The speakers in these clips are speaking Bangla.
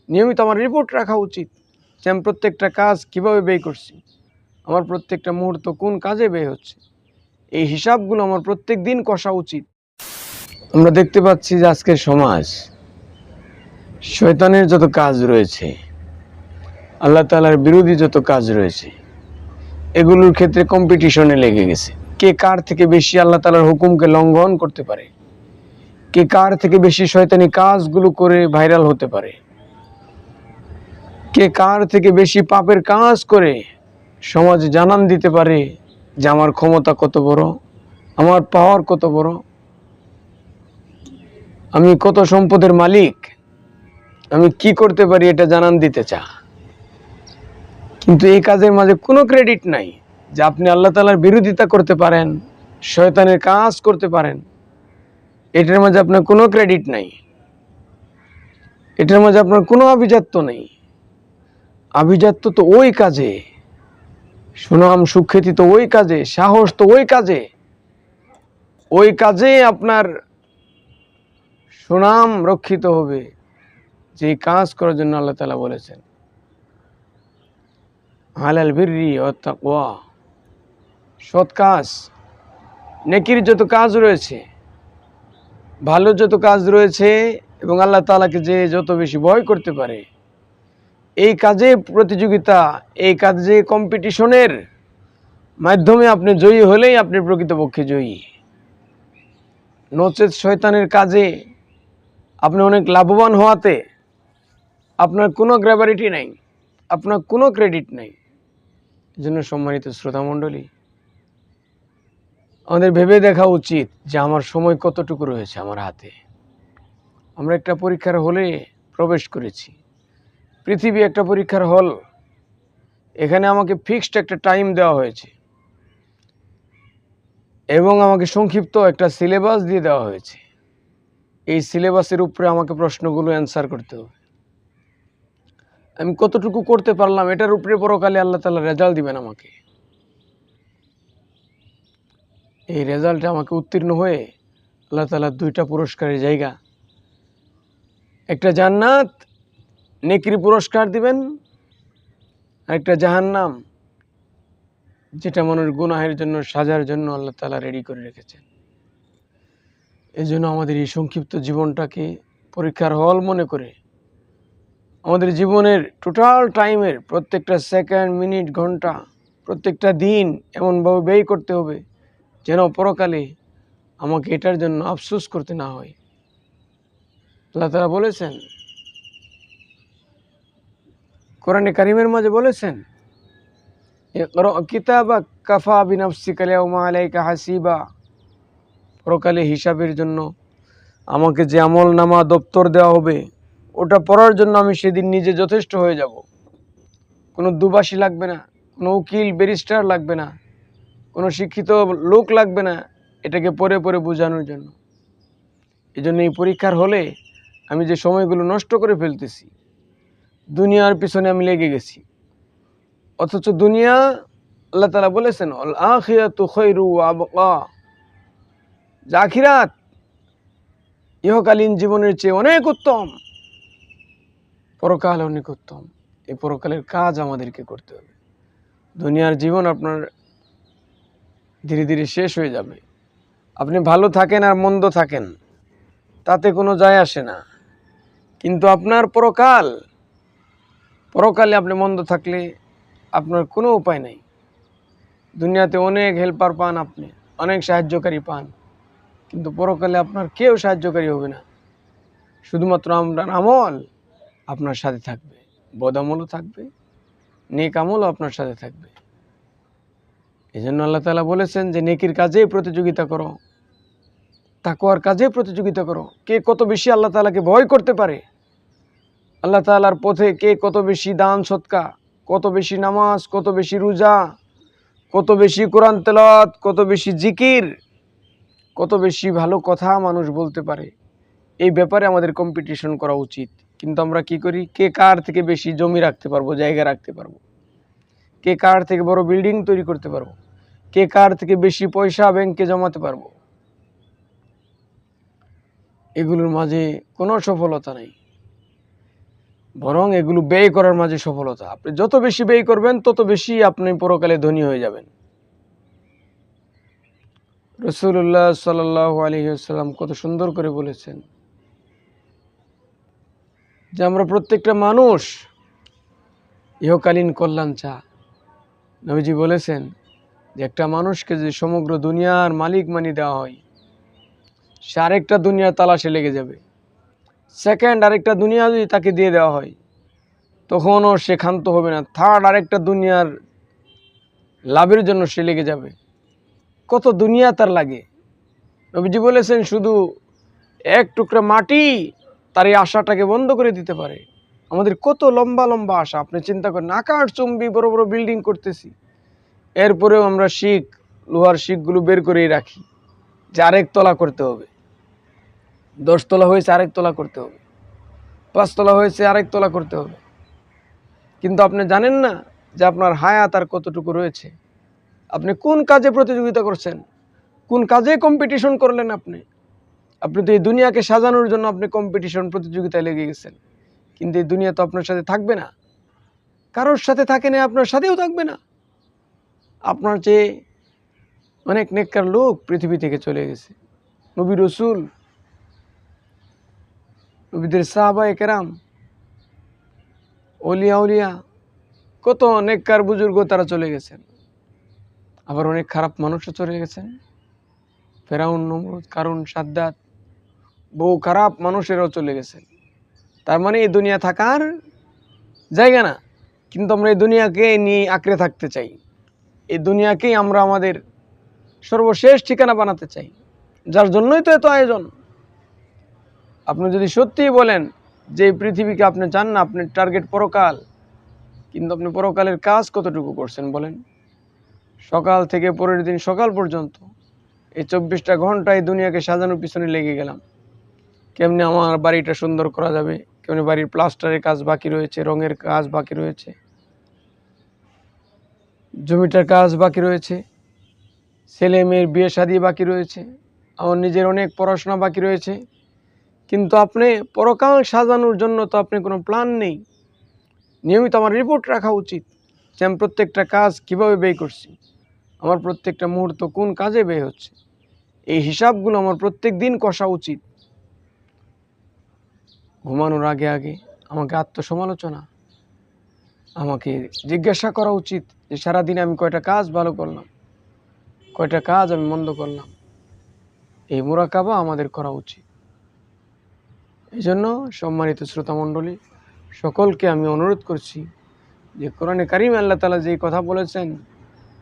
নিয়মিত আমার রিপোর্ট রাখা উচিত যে আমি প্রত্যেকটা কাজ কীভাবে ব্যয় করছি, আমার প্রত্যেকটা মুহূর্ত কোন কাজে ব্যয় হচ্ছে, এই হিসাবগুলো আমার প্রত্যেক দিন কষা উচিত। আমরা দেখতে পাচ্ছি যে আজকের সমাজ, শয়তানের যত কাজ রয়েছে, আল্লাহ তাআলার বিরোধী যত কাজ রয়েছে, এগুলোর ক্ষেত্রে কম্পিটিশনে লেগে গেছে। কে কার থেকে বেশি আল্লাহ তাআলার হুকুমকে লঙ্ঘন করতে পারে, কে কার থেকে বেশি শয়তানি কাজগুলো করে ভাইরাল হতে পারে, কে কার থেকে বেশি পাপের কাজ করে সমাজে জানান দিতে পারে যে আমার ক্ষমতা কত বড়, আমার পাওয়ার কত বড়, আমি কত সম্পদের মালিক, আমি কি করতে পারি এটা জানান দিতে চায়। কিন্তু এই কাজের মাঝে কোনো ক্রেডিট নাই যে আপনি আল্লাহ তাআলার বিরোধিতা করতে পারেন, শয়তানের কাজ করতে পারেন। এটার মাঝে আপনার কোনো ক্রেডিট নাই, এটার মাঝে আপনার কোনো আভিজাত্য নেই। আভিজাত্য তো ওই কাজে, সুনাম সুখ্যাতি তো ওই কাজে, সাহস তো ওই কাজে, ওই কাজে আপনার সুনাম রক্ষিত হবে যে কাজ করার জন্য আল্লাহ তাআলা বলেছেন আলাল বিররি ওয়াত তাকওয়া, সৎ কাজ, নেকির যত কাজ রয়েছে, ভালো যত কাজ রয়েছে এবং আল্লাহ তাআলাকে যে যত বেশি ভয় করতে পারে, এই কাজে প্রতিযোগিতা, এই কাজে কম্পিটিশনের মাধ্যমে আপনি জয়ী হলেই আপনি প্রকৃতপক্ষে জয়ী। নচেত শয়তানের কাজে আপনি অনেক লাভবান হওয়াতে আপনার কোনো গ্র্যাভিটি নাই, আপনার কোনো ক্রেডিট নাই। এজন্য সম্মানিত শ্রোতামণ্ডলী, আমাদের ভেবে দেখা উচিত যে আমার সময় কতটুকু রয়েছে আমার হাতে। আমরা একটা পরীক্ষার হলে প্রবেশ করেছি। পৃথিবী একটা পরীক্ষার হল, এখানে আমাকে ফিক্সড একটা টাইম দেওয়া হয়েছে এবং আমাকে সংক্ষিপ্ত একটা সিলেবাস দিয়ে দেওয়া হয়েছে। এই সিলেবাসের উপরে আমাকে প্রশ্নগুলো অ্যান্সার করতে হবে। আমি কতটুকু করতে পারলাম এটার উপরে পরকালে আল্লাহ তাআলা রেজাল্ট দিবেন আমাকে। এই রেজাল্টে আমাকে উত্তীর্ণ হয়ে আল্লাহ তাআলা দুইটা পুরস্কারের জায়গা, একটা জান্নাত নেকির পুরস্কার দিবেন, আর একটা জাহান্নাম যেটা মানুষ গুনাহের জন্য সাজার জন্য আল্লাহ তাআলা রেডি করে রেখেছেন। এই জন্য আমাদের এই সংক্ষিপ্ত জীবনটাকে পরীক্ষার হল মনে করে আমাদের জীবনের টোটাল টাইমের প্রত্যেকটা সেকেন্ড, মিনিট, ঘন্টা, প্রত্যেকটা দিন এমনভাবে ব্যয় করতে হবে যেন পরকালে আমাকে এটার জন্য আফসোস করতে না হয়। আল্লাহ তাআলা বলেছেন, কোরআনে কারিমের মাঝে বলেছেন, ইকরা কিতাবাক কাফা বিনাফসিকা আল-ইয়াওমা আলাইকা হাসিবা। পরকালে হিসাবের জন্য আমাকে যে আমলনামা দপ্তর দেওয়া হবে ওটা পড়ার জন্য আমি সেদিন নিজে যথেষ্ট হয়ে যাব। কোনো দুবাসী লাগবে না, কোনো উকিল ব্যারিস্টার লাগবে না, কোনো শিক্ষিত লোক লাগবে না এটাকে পড়ে পড়ে বোঝানোর জন্য। এই জন্য এই পরীক্ষার হলে আমি যে সময়গুলো নষ্ট করে ফেলতেছি, দুনিয়ার পিছনে আমি লেগে গেছি, অথচ দুনিয়া আল্লাহ তাআলা বলেছেন আল আখিরাতু খায়রু ওয়া আবকা, আখিরাত ইহকালীন জীবনের চেয়ে অনেক উত্তম, পরকাল অনেক উত্তম। এই পরকালের কাজ আমাদেরকে করতে হবে। দুনিয়ার জীবন আপনার ধীরে ধীরে শেষ হয়ে যাবে। আপনি ভালো থাকেন আর মন্দ থাকেন তাতে কোনো যায় আসে না, কিন্তু আপনার পরকালে আপনি মন্দ থাকলে আপনার কোনো উপায় নাই। দুনিয়াতে অনেক হেল্পার পান, আপনি অনেক সাহায্যকারী পান, কিন্তু পরকালে আপনার কেউ সাহায্যকারী হবে না। শুধুমাত্র আপনার আমল আপনার সাথে থাকবে, বদ আমলও থাকবে, নেক আমলও আপনার সাথে থাকবে। এই জন্য আল্লাহ তাআলা বলেছেন যে নেকির কাজে প্রতিযোগিতা করো, তাকওয়ার কাজে প্রতিযোগিতা করো। কে কত বেশি আল্লাহ তাআলাকে ভয় করতে পারে, আল্লাহ তাআলার পথে কে কত বেশি দান সদকা, কত বেশি নামাজ, কত বেশি রোজা, কত বেশি কোরআন তেলাওয়াত, কত বেশি জিকির, কত বেশি ভালো কথা মানুষ বলতে পারে, এই ব্যাপারে আমাদের কম্পিটিশন করা উচিত। কিন্তু আমরা কি করি, কে কার থেকে বেশি জমি রাখতে পারবো, জায়গা রাখতে পারবো, কে কার থেকে বড় বিল্ডিং তৈরি করতে পারবো, কে কার থেকে বেশি পয়সা ব্যাংকে জমাতে পারবো, এগুলোর মাঝে কোনো সফলতা নেই। বরং এগুলো ব্যয় করার মাঝে সফলতা। আপনি যত বেশি ব্যয় করবেন তত বেশি আপনি পরকালে ধনী হয়ে যাবেন। রাসূলুল্লাহ সাল্লাল্লাহু আলাইহি ওয়াসাল্লাম কত সুন্দর করে বলেছেন যে আমরা প্রত্যেকটা মানুষ ইহকালীন কল্যাণ চা। নবীজি বলেছেন যে একটা মানুষকে যদি সমগ্র দুনিয়ার মালিক মানি দেওয়া হয়, সে আরেকটা দুনিয়ার তালাশে লেগে যাবে। সেকেন্ড আরেকটা দুনিয়া যদি তাকে দিয়ে দেওয়া হয়, তখনও সে ক্ষান্ত হবে না। থার্ড আরেকটা দুনিয়ার লাভের জন্য সে লেগে যাবে। কত দুনিয়া তার লাগে। নবীজি বলেছেন শুধু এক টুকরা মাটি তার এই আশাটাকে বন্ধ করে দিতে পারে। আমাদের কত লম্বা লম্বা আশা, আপনি চিন্তা করেন। আকাশচুম্বী বড় বড় বিল্ডিং করতেছি, এরপরেও আমরা লোহার শিকগুলো বের করেই রাখি যে আরেক তলা করতে হবে। 10 তলা হয়েছে আরেক তলা করতে হবে, 5 তলা হয়েছে আরেক তলা করতে হবে। কিন্তু আপনি জানেন না যে আপনার হায়াত আর কতটুকু রয়েছে। আপনি কোন কাজে প্রতিযোগিতা করছেন, কোন কাজে কম্পিটিশন করলেন। আপনি তো এই দুনিয়াকে সাজানোর জন্য আপনি কম্পিটিশন প্রতিযোগিতায় লেগে গেছেন। কিন্তু এই দুনিয়া তো আপনার সাথে থাকবে না, কারোর সাথে থাকে না, আপনার সাথেও থাকবে না। আপনার চেয়ে অনেক নেককার লোক পৃথিবী থেকে চলে গেছে। নবী রসুল, নবীদের সাহাবায়ে কেরাম, ওলিয়া উলিয়া, কত নেককার বুজুর্গ তারা চলে গেছেন। আবার অনেক খারাপ মানুষও চলে গেছেন। ফেরাউন, নমরুদ, কারুন, সাদ্দাত, বহু খারাপ মানুষেরাও চলে গেছেন। তার মানে এই দুনিয়া থাকার জায়গা না। কিন্তু আমরা এই দুনিয়াকে নিয়ে আঁকড়ে থাকতে চাই। এই দুনিয়াকেই আমরা আমাদের সর্বশেষ ঠিকানা বানাতে চাই, যার জন্যই তো এত আয়োজন। আপনি যদি সত্যিই বলেন যে এই পৃথিবীকে আপনি চান না, আপনি টার্গেট পরকাল, কিন্তু আপনি পরকালের কাজ কতটুকু করছেন বলেন? সকাল থেকে পরের দিন সকাল পর্যন্ত এই 24টা ঘন্টা এই দুনিয়াকে সাজানোর পিছনে লেগে গেলাম। কেমনি আমার বাড়িটা সুন্দর করা যাবে, কেমনি বাড়ির প্লাস্টারের কাজ বাকি রয়েছে, রঙের কাজ বাকি রয়েছে, জমিটার কাজ বাকি রয়েছে, ছেলে মেয়ের বিয়ে শাদী বাকি রয়েছে, আমার নিজের অনেক পড়াশোনা বাকি রয়েছে। কিন্তু আপনি পরকাল সাজানোর জন্য তো আপনি কোনো প্ল্যান নেই। নিয়মিত আমার রিপোর্ট রাখা উচিত যে আমি প্রত্যেকটা কাজ কীভাবে ব্যয় করছি, আমার প্রত্যেকটা মুহূর্ত কোন কাজে ব্যয় হচ্ছে। এই হিসাবগুলো আমার প্রত্যেক দিন কষা উচিত। ঘুমানোর আগে আগে আমাকে আত্মসমালোচনা, আমাকে জিজ্ঞাসা করা উচিত যে সারাদিনে আমি কয়টা কাজ ভালো করলাম, কয়টা কাজ আমি মন্দ করলাম। এই মুরাকাবা আমাদের করা উচিত। এই জন্য সম্মানিত শ্রোতামণ্ডলী, সকলকে আমি অনুরোধ করছি যে কোরআনে কারিম আল্লাহ তাআলা যেই কথা বলেছেন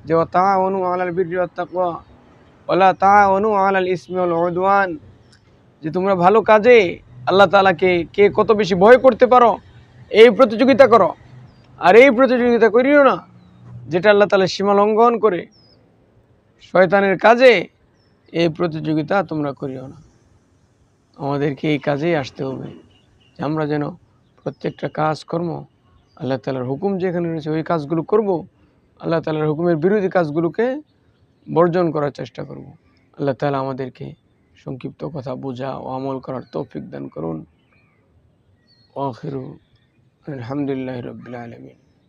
যে তাআওয়ানু আলাল বিররি ওয়াত তাকওয়া ওয়ালা তাআওয়ানু আলাল ইসমি ওয়াল উদওয়ান, যে তোমরা ভালো কাজে আল্লাহ তাআলাকে কে কত বেশি ভয় করতে পারো এই প্রতিযোগিতা করো, আর এই প্রতিযোগিতা করিও না যেটা আল্লাহ তাআলা সীমা লঙ্ঘন করে। শয়তানের কাজে এই প্রতিযোগিতা তোমরা করিও না। আমাদেরকে এই কাজেই আসতে হবে যে আমরা যেন প্রত্যেকটা কাজকর্ম আল্লাহ তাআলার হুকুম যেখানে রয়েছে ওই কাজগুলো করব, আল্লাহ তাআলার হুকুমের বিরোধী কাজগুলোকে বর্জন করার চেষ্টা করব। আল্লাহ তাআলা আমাদেরকে সংক্ষিপ্ত কথা বোঝা ও আমল করার তৌফিক দান করুন। আখিরু আলহামদুলিল্লাহি রাব্বিল আলামিন।